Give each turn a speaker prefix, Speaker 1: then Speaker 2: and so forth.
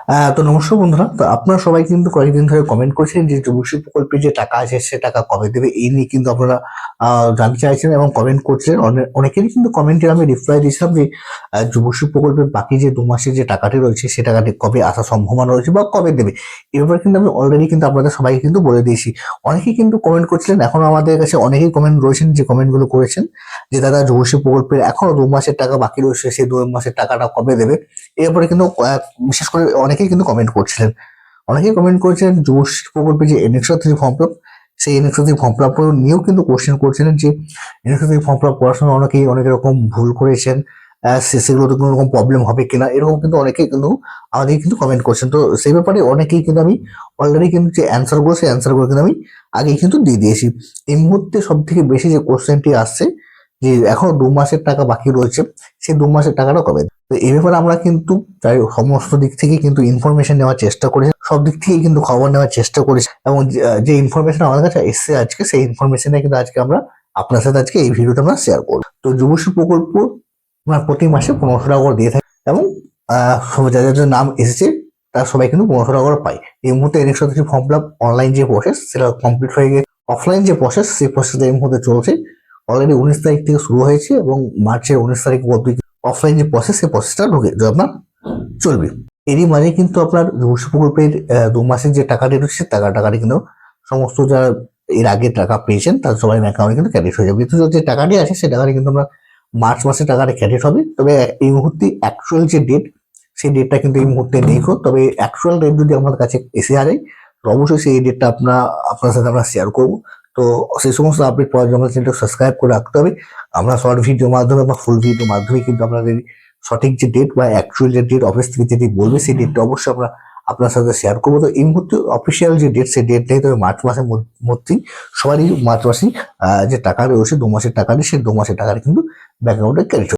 Speaker 1: তো নমস্কার বন্ধুরা, তো আপনারা সবাই কিন্তু কয়েকদিন ধরে কমেন্ট করছিলেন যে যুবশ্রী প্রকল্পে যে টাকা আছে সে টাকা কবে দেবে, এই নিয়ে কিন্তু আপনারা জানতে চাইছেন এবং কমেন্ট করছিলেন। অনেকেরই কিন্তু কমেন্টে আমি রিপ্লাই দিয়েছিলাম যে যুবশ্রী প্রকল্পের বাকি যে 2 মাসের যে টাকাটি রয়েছে সে টাকাটি কবে আসার সম্ভাবনা রয়েছে বা কবে দেবে। এ ব্যাপারে কিন্তু আমি অলরেডি কিন্তু আপনাদের সবাইকে কিন্তু বলে দিয়েছি। অনেকেই কিন্তু কমেন্ট করছিলেন, এখনো আমাদের কাছে অনেকেই কমেন্ট রয়েছেন যে কমেন্টগুলো করেছেন যে দাদা যুবশ্রী প্রকল্পের এখনো 2 মাসের টাকা বাকি রয়েছে, সেই 2 মাসের টাকাটা কবে দেবে। এরপরে কিন্তু বিশেষ করে অনেকেই কিন্তু কমেন্ট করছিলেন। অনেকেই কমেন্ট করেছিলেন যুবশ্রী প্রকল্পে যে NX-3 ফর্ম ফিল আপ, সেই NX-3 ফর্ম ফিল আপ নিয়েও কিন্তু কোশ্চেন করছিলেন যে NX-3 ফর্ম ফিল আপ করার সময় অনেকেই অনেক রকম ভুল করেছেন, সেগুলোতে কোনো রকম প্রবলেম হবে কিনা, এরকম কিন্তু অনেকেই কিন্তু আমাদের কিন্তু কমেন্ট করছেন। তো সেই ব্যাপারে অনেকেই কিন্তু আমি অলরেডি কিন্তু যে অ্যান্সারগুলো, সেই অ্যান্সারগুলো কিন্তু আমি আগেই কিন্তু দিয়ে দিয়েছি। এই মুহূর্তে সব থেকে বেশি যে কোশ্চেনটি আসছে যে এখনো 2 মাসের টাকা বাকি রয়েছে, সেই 2 মাসের টাকাটা কবে। তো এই ব্যাপারে আমরা কিন্তু তাই সমস্ত দিক থেকে কিন্তু ইনফরমেশন নেওয়ার চেষ্টা করেছি, সব দিক থেকে কিন্তু খবর নেওয়ার চেষ্টা করেছি, এবং যে ইনফরমেশন আমাদের কাছে এসছে আজকে, সেই ইনফরমেশনে কিন্তু আজকে আমরা আপনার সাথে আজকে এই ভিডিওটা আমরা শেয়ার করবো। তো যুবশ্রী প্রকল্প আমরা প্রতি মাসে 1500 টাকা করে দিয়ে থাকি, এবং যাদের যাদের নাম এসেছে তারা সবাই কিন্তু 1500 টাকা করে পায়। এই মুহূর্তে NX-3 form fill up online যে প্রসেস সেটা কমপ্লিট হয়ে গেছে। অফলাইন যে প্রসেস, সেই প্রসেস এই মুহূর্তে চলছে। অলরেডি 19 তারিখ থেকে শুরু হয়েছে এবং মার্চের 19 তারিখ অব্দি অফলাইন যে প্রসেস, সেই প্রসেসটা ঢুকে আপনার চলবে। এরই মাঝে কিন্তু আপনার যুবশ্রী প্রকল্পের 2 মাসের যে টাকাটি রয়েছে টাকাটি কিন্তু সমস্ত যারা এর আগে টাকা পেয়েছেন তার সবাই অ্যাকাউন্টে কিন্তু ক্রেডিট হয়ে যাবে। কিন্তু যে টাকাটি আছে সেই টাকাটি কিন্তু আমরা মার্চ মাসে টাকাটা ক্রেডিট হবে। তবে এই মুহূর্তে অ্যাকচুয়াল যে ডেট, সেই ডেটটা কিন্তু এই মুহূর্তে নেই। তবে অ্যাকচুয়াল ডেট যদি আমাদের কাছে এসে যায়, তো অবশ্যই সেই ডেটটা আপনার সাথে আমরা শেয়ার করবো। তো সেই সমস্ত আপডেট পাওয়ার জন্য চ্যানেলটা সাবস্ক্রাইব করে রাখতে হবে। আমরা শর্ট ভিডিওর মাধ্যমে বা ফুল ভিডিওর মাধ্যমে কিন্তু আপনাদের সঠিক যে ডেট বা অ্যাকচুয়াল যে ডেট অফিস থেকে যেটি বলবে, সেই ডেটটা অবশ্যই আমরা আপনার সাথে শেয়ার করবো। তো এই মুহূর্তে অফিসিয়াল যে ডেট, সেই ডেট নেই। তবে মার্চ মাসের মধ্যেই সবারই মার্চ মাসেই যে টাকা রয়েছে 2 মাসের টাকা, সেই 2 মাসের টাকাটা কিন্তু ব্যাংক অ্যাকাউন্টে ক্রেডিট